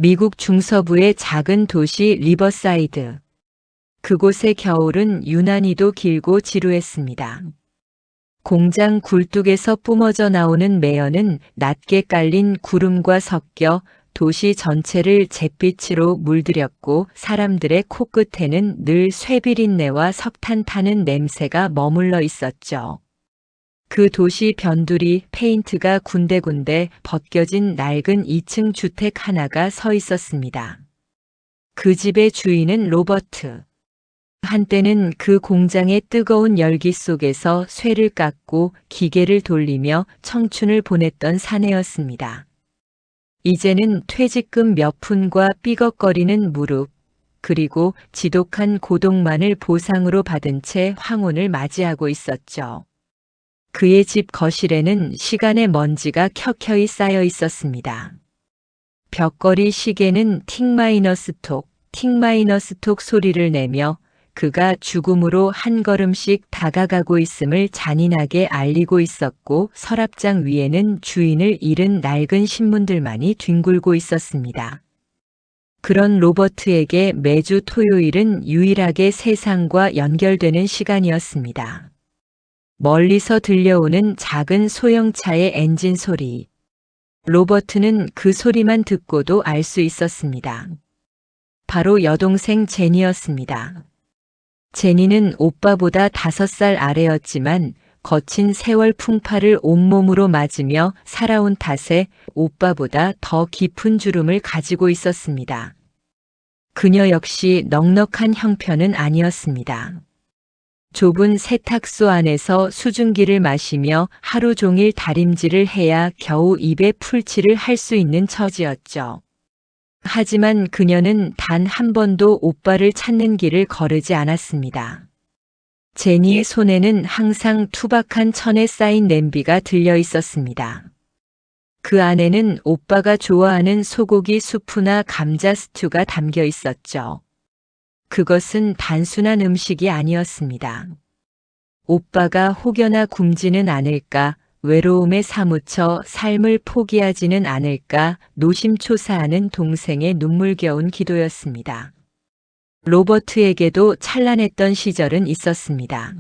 미국 중서부의 작은 도시 리버사이드. 그곳의 겨울은 유난히도 길고 지루했습니다. 공장 굴뚝에서 뿜어져 나오는 매연은 낮게 깔린 구름과 섞여 도시 전체를 잿빛으로 물들였고, 사람들의 코끝에는 늘 쇠비린내와 석탄 타는 냄새가 머물러 있었죠. 그 도시 변두리 페인트가 군데군데 벗겨진 낡은 2층 주택 하나가 서 있었습니다. 그 집의 주인은 로버트. 한때는 그 공장의 뜨거운 열기 속에서 쇠를 깎고 기계를 돌리며 청춘을 보냈던 사내였습니다. 이제는 퇴직금 몇 푼과 삐걱거리는 무릎, 그리고 지독한 고독만을 보상으로 받은 채 황혼을 맞이하고 있었죠. 그의 집 거실에는 시간의 먼지가 켜켜이 쌓여 있었습니다. 벽걸이 시계는 틱 마이너스 톡 소리를 내며 그가 죽음으로 한 걸음씩 다가가고 있음을 잔인하게 알리고 있었고, 서랍장 위에는 주인을 잃은 낡은 신문들만이 뒹굴고 있었습니다. 그런 로버트에게 매주 토요일은 유일하게 세상과 연결되는 시간이었습니다. 멀리서 들려오는 작은 소형차의 엔진 소리. 로버트는 그 소리만 듣고도 알 수 있었습니다. 바로 여동생 제니였습니다. 제니는 오빠보다 5살 아래였지만 거친 세월 풍파를 온몸으로 맞으며 살아온 탓에 오빠보다 더 깊은 주름을 가지고 있었습니다. 그녀 역시 넉넉한 형편은 아니었습니다. 좁은 세탁소 안에서 수증기를 마시며 하루 종일 다림질을 해야 겨우 입에 풀칠을 할 수 있는 처지였죠. 하지만 그녀는 단 한 번도 오빠를 찾는 길을 거르지 않았습니다. 제니의 손에는 항상 투박한 천에 쌓인 냄비가 들려 있었습니다. 그 안에는 오빠가 좋아하는 소고기 수프나 감자 스튜가 담겨 있었죠. 그것은 단순한 음식이 아니었습니다. 오빠가 혹여나 굶지는 않을까, 외로움에 사무쳐 삶을 포기하지는 않을까 노심초사하는 동생의 눈물겨운 기도였습니다. 로버트에게도 찬란했던 시절은 있었습니다.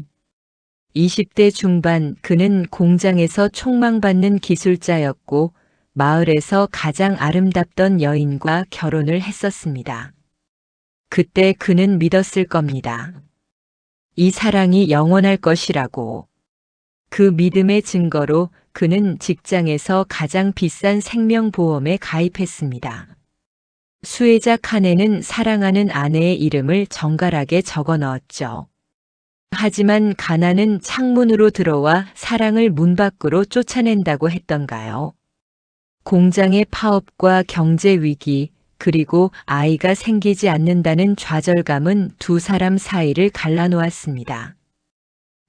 20대 중반 그는 공장에서 촉망받는 기술자였고, 마을에서 가장 아름답던 여인과 결혼을 했었습니다. 그때 그는 믿었을 겁니다. 이 사랑이 영원할 것이라고. 그 믿음의 증거로 그는 직장에서 가장 비싼 생명보험에 가입했습니다. 수혜자 칸에는 사랑하는 아내의 이름을 정갈하게 적어 넣었죠. 하지만 가난은 창문으로 들어와 사랑을 문 밖으로 쫓아낸다고 했던가요? 공장의 파업과 경제 위기, 그리고 아이가 생기지 않는다는 좌절감은 두 사람 사이를 갈라놓았습니다.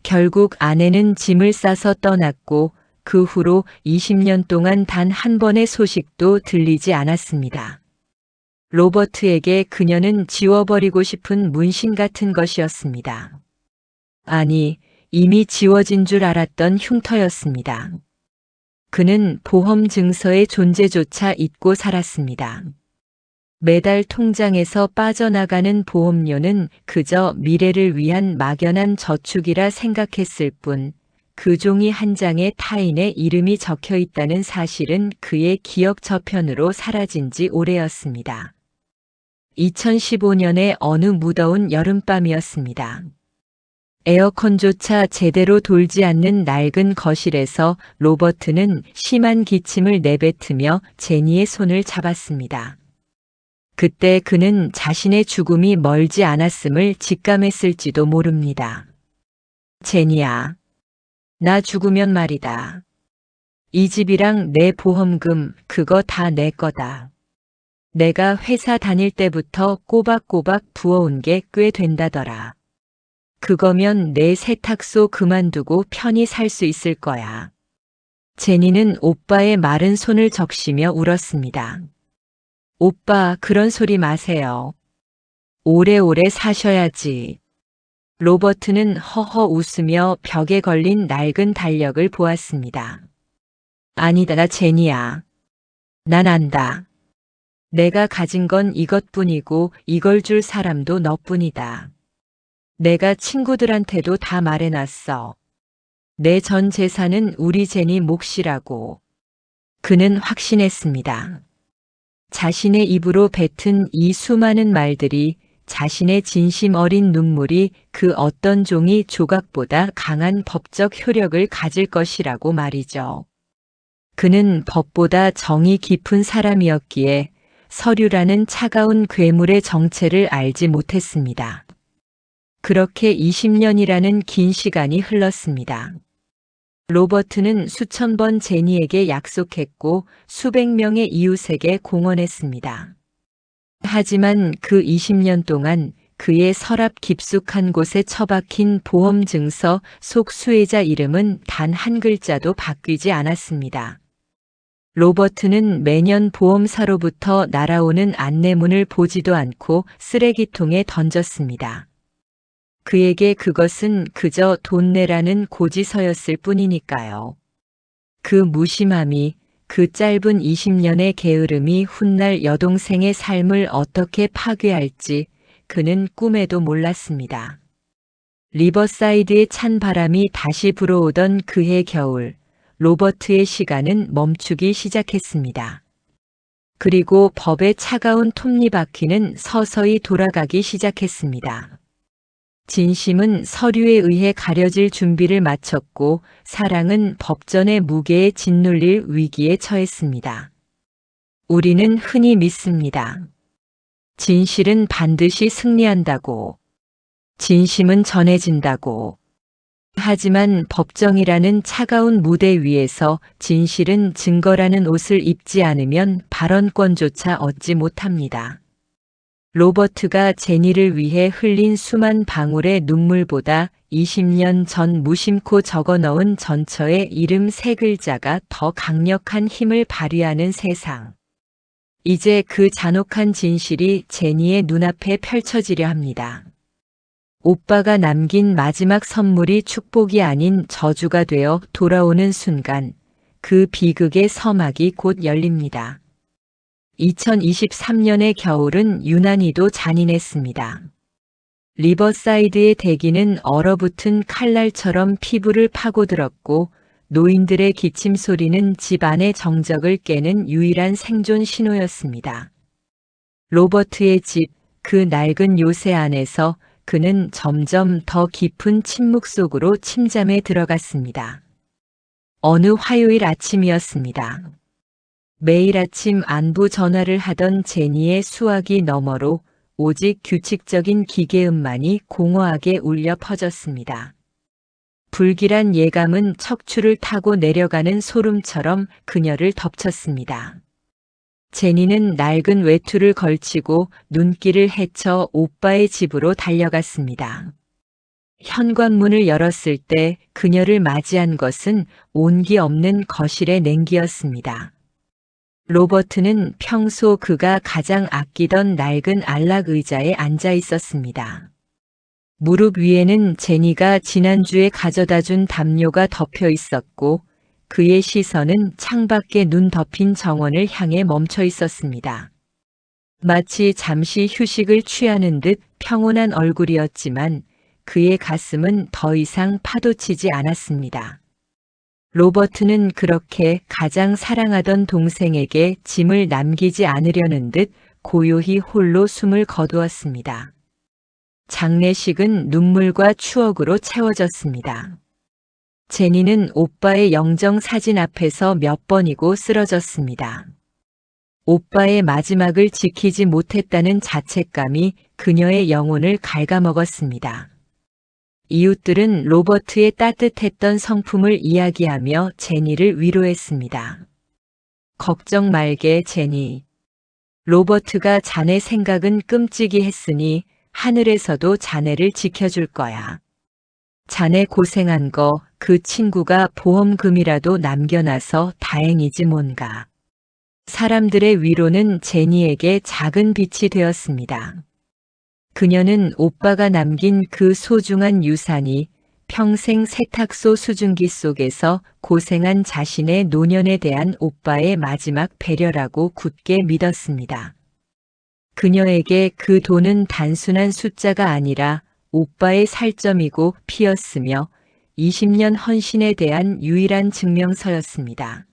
결국 아내는 짐을 싸서 떠났고, 그 후로 20년 동안 단 한 번의 소식도 들리지 않았습니다. 로버트에게 그녀는 지워버리고 싶은 문신 같은 것이었습니다. 아니, 이미 지워진 줄 알았던 흉터였습니다. 그는 보험 증서의 존재조차 잊고 살았습니다. 매달 통장에서 빠져나가는 보험료는 그저 미래를 위한 막연한 저축이라 생각했을 뿐, 그 종이 한 장에 타인의 이름이 적혀 있다는 사실은 그의 기억 저편으로 사라진 지 오래였습니다. 2015년의 어느 무더운 여름밤이었습니다. 에어컨조차 제대로 돌지 않는 낡은 거실에서 로버트는 심한 기침을 내뱉으며 제니의 손을 잡았습니다. 그때 그는 자신의 죽음이 멀지 않았음을 직감했을지도 모릅니다. 제니야, 나 죽으면 말이다. 이 집이랑 내 보험금 그거 다 내 거다. 내가 회사 다닐 때부터 꼬박꼬박 부어온 게 꽤 된다더라. 그거면 내 세탁소 그만두고 편히 살 수 있을 거야. 제니는 오빠의 마른 손을 적시며 울었습니다. 오빠, 그런 소리 마세요. 오래오래 사셔야지. 로버트는 허허 웃으며 벽에 걸린 낡은 달력을 보았습니다. 아니다, 제니야. 난 안다. 내가 가진 건 이것뿐이고 이걸 줄 사람도 너뿐이다. 내가 친구들한테도 다 말해놨어. 내 전 재산은 우리 제니 몫이라고. 그는 확신했습니다. 자신의 입으로 뱉은 이 수많은 말들이, 자신의 진심 어린 눈물이 그 어떤 종이 조각보다 강한 법적 효력을 가질 것이라고 말이죠. 그는 법보다 정이 깊은 사람이었기에 서류라는 차가운 괴물의 정체를 알지 못했습니다. 그렇게 20년이라는 긴 시간이 흘렀습니다. 로버트는 수천 번 제니에게 약속했고 수백 명의 이웃에게 공언했습니다. 하지만 그 20년 동안 그의 서랍 깊숙한 곳에 처박힌 보험 증서 속 수혜자 이름은 단 한 글자도 바뀌지 않았습니다. 로버트는 매년 보험사로부터 날아오는 안내문을 보지도 않고 쓰레기통에 던졌습니다. 그에게 그것은 그저 돈 내라는 고지서였을 뿐이니까요. 그 무심함이, 그 짧은 20년의 게으름이 훗날 여동생의 삶을 어떻게 파괴할지 그는 꿈에도 몰랐습니다. 리버사이드의 찬 바람이 다시 불어오던 그해 겨울, 로버트의 시간은 멈추기 시작했습니다. 그리고 법의 차가운 톱니바퀴는 서서히 돌아가기 시작했습니다. 진심은 서류에 의해 가려질 준비를 마쳤고 사랑은 법전의 무게에 짓눌릴 위기에 처했습니다. 우리는 흔히 믿습니다. 진실은 반드시 승리한다고. 진심은 전해진다고. 하지만 법정이라는 차가운 무대 위에서 진실은 증거라는 옷을 입지 않으면 발언권조차 얻지 못합니다. 로버트가 제니를 위해 흘린 수만 방울의 눈물보다 20년 전 무심코 적어 넣은 전처의 이름 세 글자가 더 강력한 힘을 발휘하는 세상. 이제 그 잔혹한 진실이 제니의 눈앞에 펼쳐지려 합니다. 오빠가 남긴 마지막 선물이 축복이 아닌 저주가 되어 돌아오는 순간, 그 비극의 서막이 곧 열립니다. 2023년의 겨울은 유난히도 잔인했습니다. 리버사이드의 대기는 얼어붙은 칼날처럼 피부를 파고들었고 노인들의 기침 소리는 집 안의 정적을 깨는 유일한 생존 신호였습니다. 로버트의 집, 그 낡은 요새 안에서 그는 점점 더 깊은 침묵 속으로 침잠에 들어갔습니다. 어느 화요일 아침이었습니다. 매일 아침 안부 전화를 하던 제니의 수화기 너머로 오직 규칙적인 기계음만이 공허하게 울려 퍼졌습니다. 불길한 예감은 척추를 타고 내려가는 소름처럼 그녀를 덮쳤습니다. 제니는 낡은 외투를 걸치고 눈길을 헤쳐 오빠의 집으로 달려갔습니다. 현관문을 열었을 때 그녀를 맞이한 것은 온기 없는 거실의 냉기였습니다. 로버트는 평소 그가 가장 아끼던 낡은 안락 의자에 앉아 있었습니다. 무릎 위에는 제니가 지난주에 가져다 준 담요가 덮여 있었고 그의 시선은 창밖에 눈 덮인 정원을 향해 멈춰 있었습니다. 마치 잠시 휴식을 취하는 듯 평온한 얼굴이었지만 그의 가슴은 더 이상 파도치지 않았습니다. 로버트는 그렇게 가장 사랑하던 동생에게 짐을 남기지 않으려는 듯 고요히 홀로 숨을 거두었습니다. 장례식은 눈물과 추억으로 채워졌습니다. 제니는 오빠의 영정 사진 앞에서 몇 번이고 쓰러졌습니다. 오빠의 마지막을 지키지 못했다는 자책감이 그녀의 영혼을 갉아먹었습니다. 이웃들은 로버트의 따뜻했던 성품을 이야기하며 제니를 위로했습니다. 걱정 말게 제니. 로버트가 자네 생각은 끔찍이 했으니 하늘에서도 자네를 지켜줄 거야. 자네 고생한 거 그 친구가 보험금이라도 남겨놔서 다행이지 뭔가. 사람들의 위로는 제니에게 작은 빛이 되었습니다. 그녀는 오빠가 남긴 그 소중한 유산이 평생 세탁소 수증기 속에서 고생한 자신의 노년에 대한 오빠의 마지막 배려라고 굳게 믿었습니다. 그녀에게 그 돈은 단순한 숫자가 아니라 오빠의 살점이고 피였으며 20년 헌신에 대한 유일한 증명서였습니다.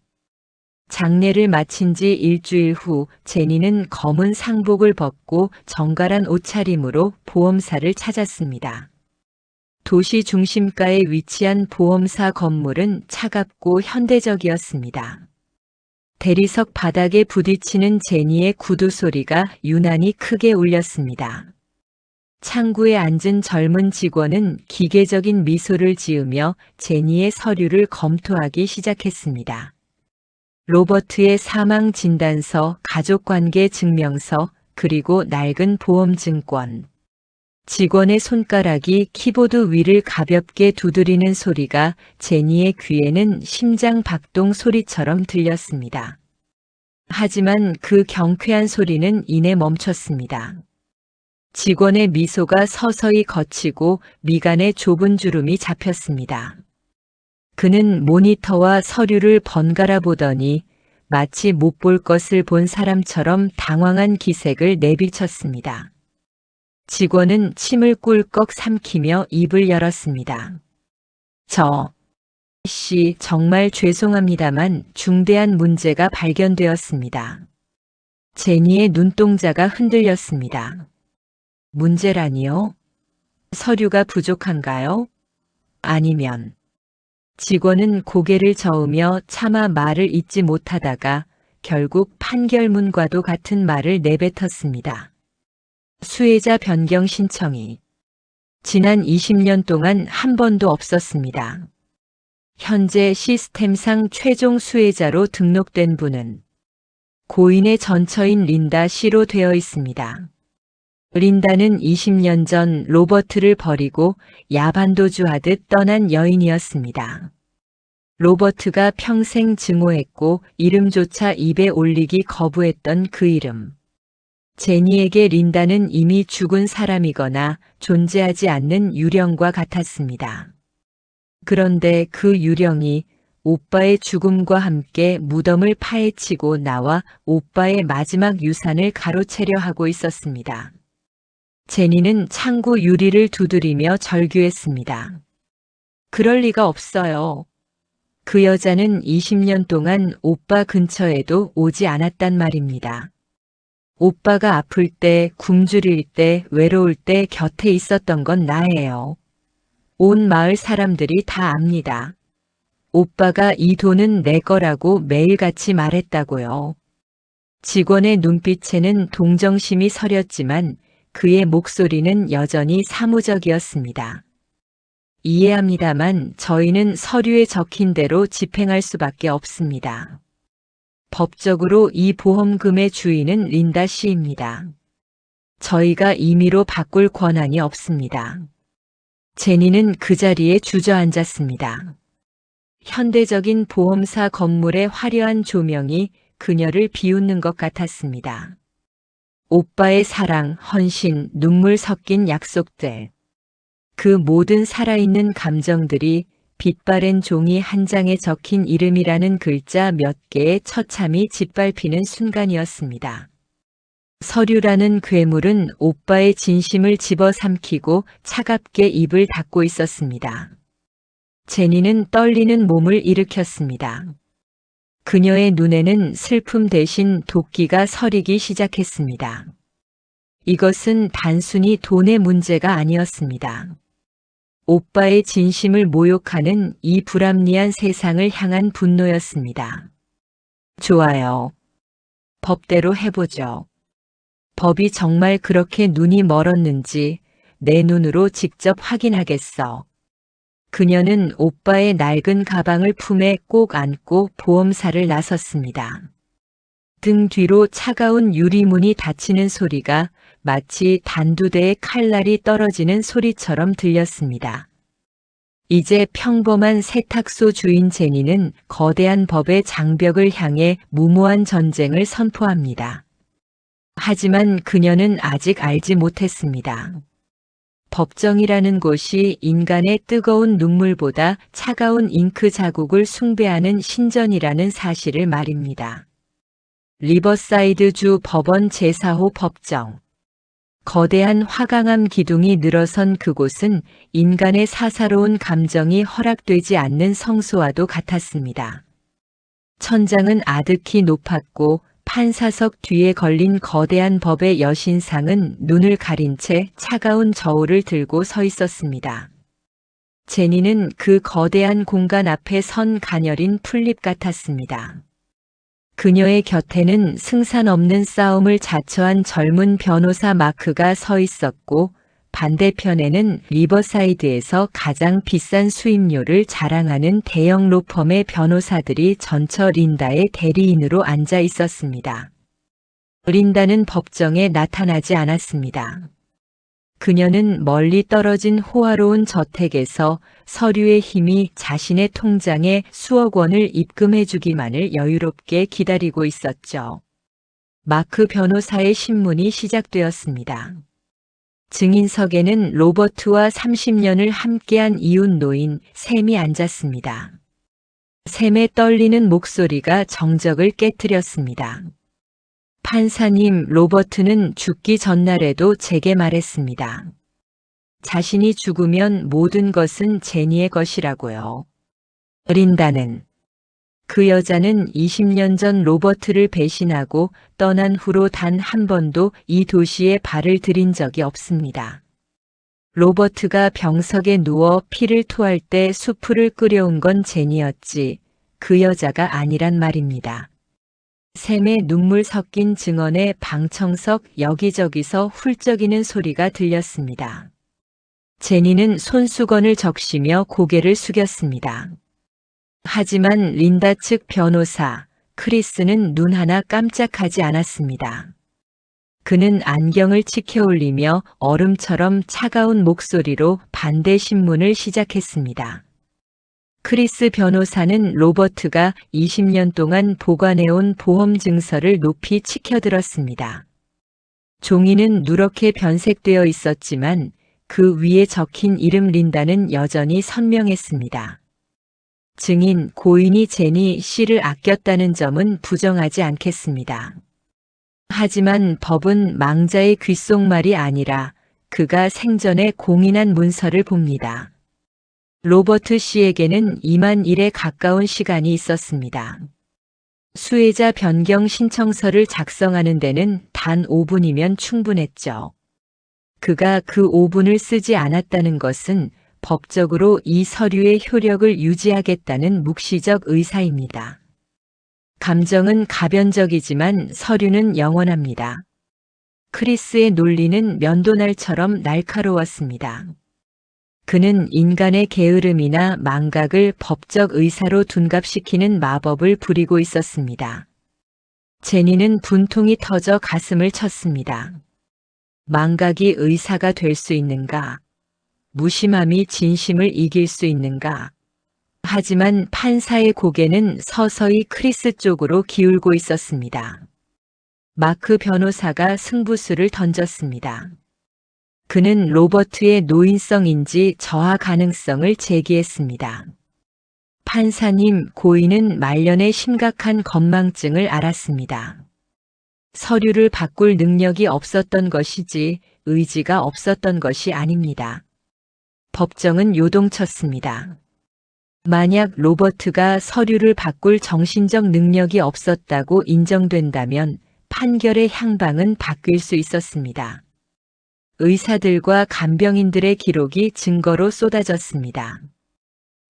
장례를 마친 지 일주일 후 제니는 검은 상복을 벗고 정갈한 옷차림으로 보험사를 찾았습니다. 도시 중심가에 위치한 보험사 건물은 차갑고 현대적이었습니다. 대리석 바닥에 부딪히는 제니의 구두 소리가 유난히 크게 울렸습니다. 창구에 앉은 젊은 직원은 기계적인 미소를 지으며 제니의 서류를 검토하기 시작했습니다. 로버트의 사망 진단서, 가족관계 증명서, 그리고 낡은 보험증권. 직원의 손가락이 키보드 위를 가볍게 두드리는 소리가 제니의 귀에는 심장 박동 소리처럼 들렸습니다. 하지만 그 경쾌한 소리는 이내 멈췄습니다. 직원의 미소가 서서히 걷히고 미간에 좁은 주름이 잡혔습니다. 그는 모니터와 서류를 번갈아 보더니 마치 못 볼 것을 본 사람처럼 당황한 기색을 내비쳤습니다. 직원은 침을 꿀꺽 삼키며 입을 열었습니다. 씨, 정말 죄송합니다만 중대한 문제가 발견되었습니다. 제니의 눈동자가 흔들렸습니다. 문제라니요? 서류가 부족한가요? 아니면... 직원은 고개를 저으며 차마 말을 잇지 못하다가 결국 판결문과도 같은 말을 내뱉었습니다. 수혜자 변경 신청이 지난 20년 동안 한 번도 없었습니다. 현재 시스템상 최종 수혜자로 등록된 분은 고인의 전처인 린다 씨로 되어 있습니다. 린다는 20년 전 로버트를 버리고 야반도주하듯 떠난 여인이었습니다. 로버트가 평생 증오했고 이름조차 입에 올리기 거부했던 그 이름. 제니에게 린다는 이미 죽은 사람이거나 존재하지 않는 유령과 같았습니다. 그런데 그 유령이 오빠의 죽음과 함께 무덤을 파헤치고 나와 오빠의 마지막 유산을 가로채려 하고 있었습니다. 제니는 창구 유리를 두드리며 절규했습니다. 그럴 리가 없어요. 그 여자는 20년 동안 오빠 근처에도 오지 않았단 말입니다. 오빠가 아플 때, 굶주릴 때, 외로울 때 곁에 있었던 건 나예요. 온 마을 사람들이 다 압니다. 오빠가 이 돈은 내 거라고 매일같이 말했다고요. 직원의 눈빛에는 동정심이 서렸지만 그의 목소리는 여전히 사무적이었습니다. 이해합니다만 저희는 서류에 적힌 대로 집행할 수밖에 없습니다. 법적으로 이 보험금의 주인은 린다 씨입니다. 저희가 임의로 바꿀 권한이 없습니다. 제니는 그 자리에 주저앉았습니다. 현대적인 보험사 건물의 화려한 조명이 그녀를 비웃는 것 같았습니다. 오빠의 사랑, 헌신, 눈물 섞인 약속들. 그 모든 살아있는 감정들이 빛바랜 종이 한 장에 적힌 이름이라는 글자 몇 개의 처참히 짓밟히는 순간이었습니다. 서류라는 괴물은 오빠의 진심을 집어삼키고 차갑게 입을 닫고 있었습니다. 제니는 떨리는 몸을 일으켰습니다. 그녀의 눈에는 슬픔 대신 도끼가 서리기 시작했습니다. 이것은 단순히 돈의 문제가 아니었습니다. 오빠의 진심을 모욕하는 이 불합리한 세상을 향한 분노였습니다. 좋아요. 법대로 해보죠. 법이 정말 그렇게 눈이 멀었는지 내 눈으로 직접 확인하겠어. 그녀는 오빠의 낡은 가방을 품에 꼭 안고 보험사를 나섰습니다. 등 뒤로 차가운 유리문이 닫히는 소리가 마치 단두대의 칼날이 떨어지는 소리처럼 들렸습니다. 이제 평범한 세탁소 주인 제니는 거대한 법의 장벽을 향해 무모한 전쟁을 선포합니다. 하지만 그녀는 아직 알지 못했습니다. 법정이라는 곳이 인간의 뜨거운 눈물보다 차가운 잉크 자국을 숭배하는 신전이라는 사실을 말입니다. 리버사이드주 법원 제4호 법정. 거대한 화강암 기둥이 늘어선 그곳은 인간의 사사로운 감정이 허락되지 않는 성소와도 같았습니다. 천장은 아득히 높았고 판사석 뒤에 걸린 거대한 법의 여신상은 눈을 가린 채 차가운 저울을 들고 서 있었습니다. 제니는 그 거대한 공간 앞에 선 가녀린 풀잎 같았습니다. 그녀의 곁에는 승산 없는 싸움을 자처한 젊은 변호사 마크가 서 있었고 반대편에는 리버사이드에서 가장 비싼 수임료를 자랑하는 대형 로펌의 변호사들이 전처 린다의 대리인으로 앉아 있었습니다. 린다는 법정에 나타나지 않았습니다. 그녀는 멀리 떨어진 호화로운 저택에서 서류의 힘이 자신의 통장에 수억 원을 입금해주기만을 여유롭게 기다리고 있었죠. 마크 변호사의 신문이 시작되었습니다. 증인석에는 로버트와 30년을 함께한 이웃 노인 샘이 앉았습니다. 샘의 떨리는 목소리가 정적을 깨뜨렸습니다. 판사님, 로버트는 죽기 전날에도 제게 말했습니다. 자신이 죽으면 모든 것은 제니의 것이라고요. 린다는 그 여자는 20년 전 로버트를 배신하고 떠난 후로 단 한 번도 이 도시에 발을 들인 적이 없습니다. 로버트가 병석에 누워 피를 토할 때 수프를 끓여온 건 제니였지 그 여자가 아니란 말입니다. 샘의 눈물 섞인 증언에 방청석 여기저기서 훌쩍이는 소리가 들렸습니다. 제니는 손수건을 적시며 고개를 숙였습니다. 하지만 린다 측 변호사 크리스는 눈 하나 깜짝하지 않았습니다. 그는 안경을 치켜 올리며 얼음처럼 차가운 목소리로 반대 신문을 시작했습니다. 크리스 변호사는 로버트가 20년 동안 보관해온 보험 증서를 높이 치켜들었습니다. 종이는 누렇게 변색되어 있었지만 그 위에 적힌 이름 린다는 여전히 선명했습니다. 증인 고인이 제니 씨를 아꼈다는 점은 부정하지 않겠습니다. 하지만 법은 망자의 귓속말이 아니라 그가 생전에 공인한 문서를 봅니다. 로버트 씨에게는 2만 일에 가까운 시간이 있었습니다. 수혜자 변경 신청서를 작성하는 데는 단 5분이면 충분했죠. 그가 그 5분을 쓰지 않았다는 것은 법적으로 이 서류의 효력을 유지하겠다는 묵시적 의사입니다. 감정은 가변적이지만 서류는 영원합니다. 크리스의 논리는 면도날처럼 날카로웠습니다. 그는 인간의 게으름이나 망각을 법적 의사로 둔갑시키는 마법을 부리고 있었습니다. 제니는 분통이 터져 가슴을 쳤습니다. 망각이 의사가 될 수 있는가? 무심함이 진심을 이길 수 있는가? 하지만 판사의 고개는 서서히 크리스 쪽으로 기울고 있었습니다. 마크 변호사가 승부수를 던졌습니다. 그는 로버트의 노인성인지 저하 가능성을 제기했습니다. 판사님, 고인은 말년에 심각한 건망증을 앓았습니다. 서류를 바꿀 능력이 없었던 것이지 의지가 없었던 것이 아닙니다. 법정은 요동쳤습니다. 만약 로버트가 서류를 바꿀 정신적 능력이 없었다고 인정된다면 판결의 향방은 바뀔 수 있었습니다. 의사들과 간병인들의 기록이 증거로 쏟아졌습니다.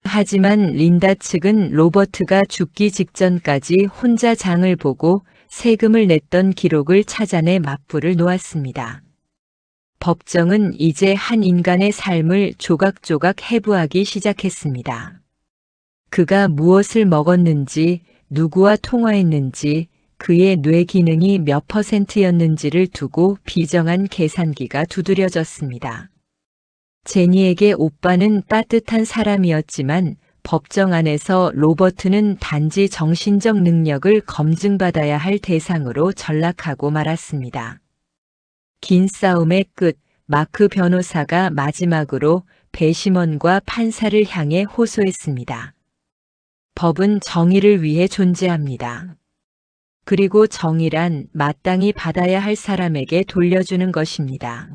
하지만 린다 측은 로버트가 죽기 직전까지 혼자 장을 보고 세금을 냈던 기록을 찾아내 맞불을 놓았습니다. 법정은 이제 한 인간의 삶을 조각조각 해부하기 시작했습니다. 그가 무엇을 먹었는지, 누구와 통화했는지, 그의 뇌 기능이 몇 %였는지를 두고 비정한 계산기가 두드려졌습니다. 제니에게 오빠는 따뜻한 사람이었지만 법정 안에서 로버트는 단지 정신적 능력을 검증받아야 할 대상으로 전락하고 말았습니다. 긴 싸움의 끝, 마크 변호사가 마지막으로 배심원과 판사를 향해 호소했습니다. 법은 정의를 위해 존재합니다. 그리고 정의란 마땅히 받아야 할 사람에게 돌려주는 것입니다.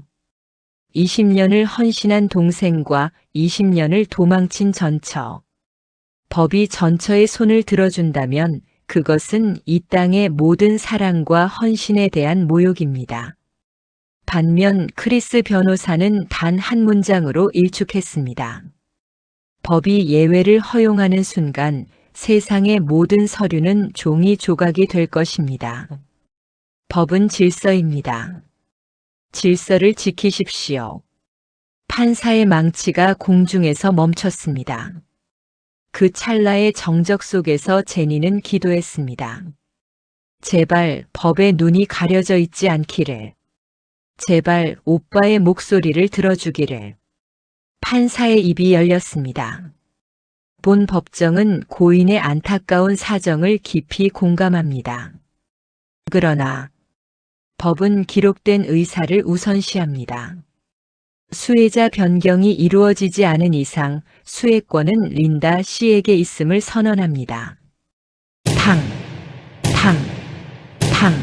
20년을 헌신한 동생과 20년을 도망친 전처. 법이 전처의 손을 들어준다면 그것은 이 땅의 모든 사랑과 헌신에 대한 모욕입니다. 반면 크리스 변호사는 단 한 문장으로 일축했습니다. 법이 예외를 허용하는 순간 세상의 모든 서류는 종이 조각이 될 것입니다. 법은 질서입니다. 질서를 지키십시오. 판사의 망치가 공중에서 멈췄습니다. 그 찰나의 정적 속에서 제니는 기도했습니다. 제발 법의 눈이 가려져 있지 않기를. 제발 오빠의 목소리를 들어주기를. 판사의 입이 열렸습니다. 본 법정은 고인의 안타까운 사정을 깊이 공감합니다. 그러나 법은 기록된 의사를 우선시합니다. 수혜자 변경이 이루어지지 않은 이상 수혜권은 린다 씨에게 있음을 선언합니다. 탕, 탕, 탕.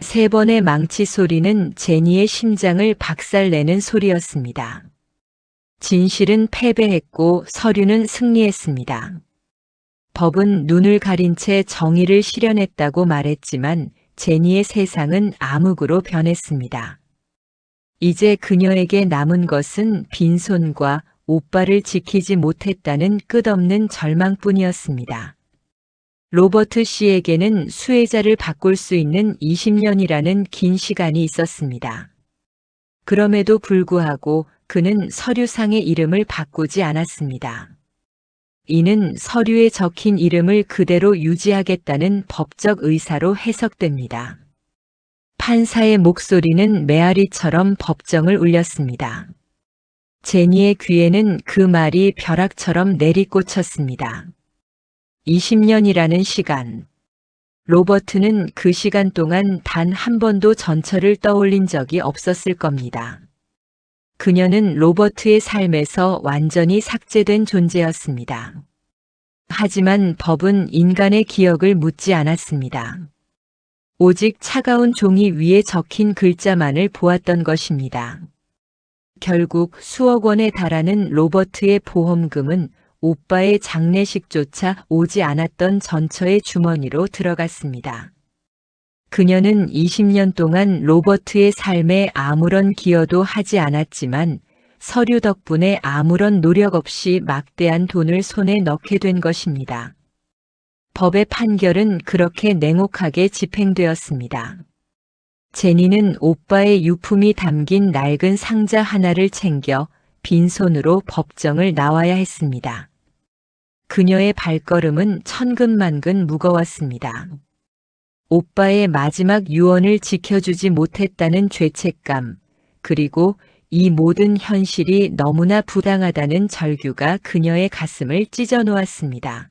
세 번의 망치 소리는 제니의 심장을 박살내는 소리였습니다. 진실은 패배했고 서류는 승리했습니다. 법은 눈을 가린 채 정의를 실현했다고 말했지만 제니의 세상은 암흑으로 변했습니다. 이제 그녀에게 남은 것은 빈손과 오빠를 지키지 못했다는 끝없는 절망뿐이었습니다. 로버트 씨에게는 수혜자를 바꿀 수 있는 20년이라는 긴 시간이 있었습니다. 그럼에도 불구하고 그는 서류상의 이름을 바꾸지 않았습니다. 이는 서류에 적힌 이름을 그대로 유지하겠다는 법적 의사로 해석됩니다. 판사의 목소리는 메아리처럼 법정을 울렸습니다. 제니의 귀에는 그 말이 벼락처럼 내리꽂혔습니다. 20년이라는 시간. 로버트는 그 시간 동안 단 한 번도 전처를 떠올린 적이 없었을 겁니다. 그녀는 로버트의 삶에서 완전히 삭제된 존재였습니다. 하지만 법은 인간의 기억을 묻지 않았습니다. 오직 차가운 종이 위에 적힌 글자만을 보았던 것입니다. 결국 수억 원에 달하는 로버트의 보험금은 오빠의 장례식조차 오지 않았던 전처의 주머니로 들어갔습니다. 그녀는 20년 동안 로버트의 삶에 아무런 기여도 하지 않았지만 서류 덕분에 아무런 노력 없이 막대한 돈을 손에 넣게 된 것입니다. 법의 판결은 그렇게 냉혹하게 집행되었습니다. 제니는 오빠의 유품이 담긴 낡은 상자 하나를 챙겨 빈손으로 법정을 나와야 했습니다. 그녀의 발걸음은 천근만근 무거웠습니다. 오빠의 마지막 유언을 지켜주지 못했다는 죄책감, 그리고 이 모든 현실이 너무나 부당하다는 절규가 그녀의 가슴을 찢어 놓았습니다.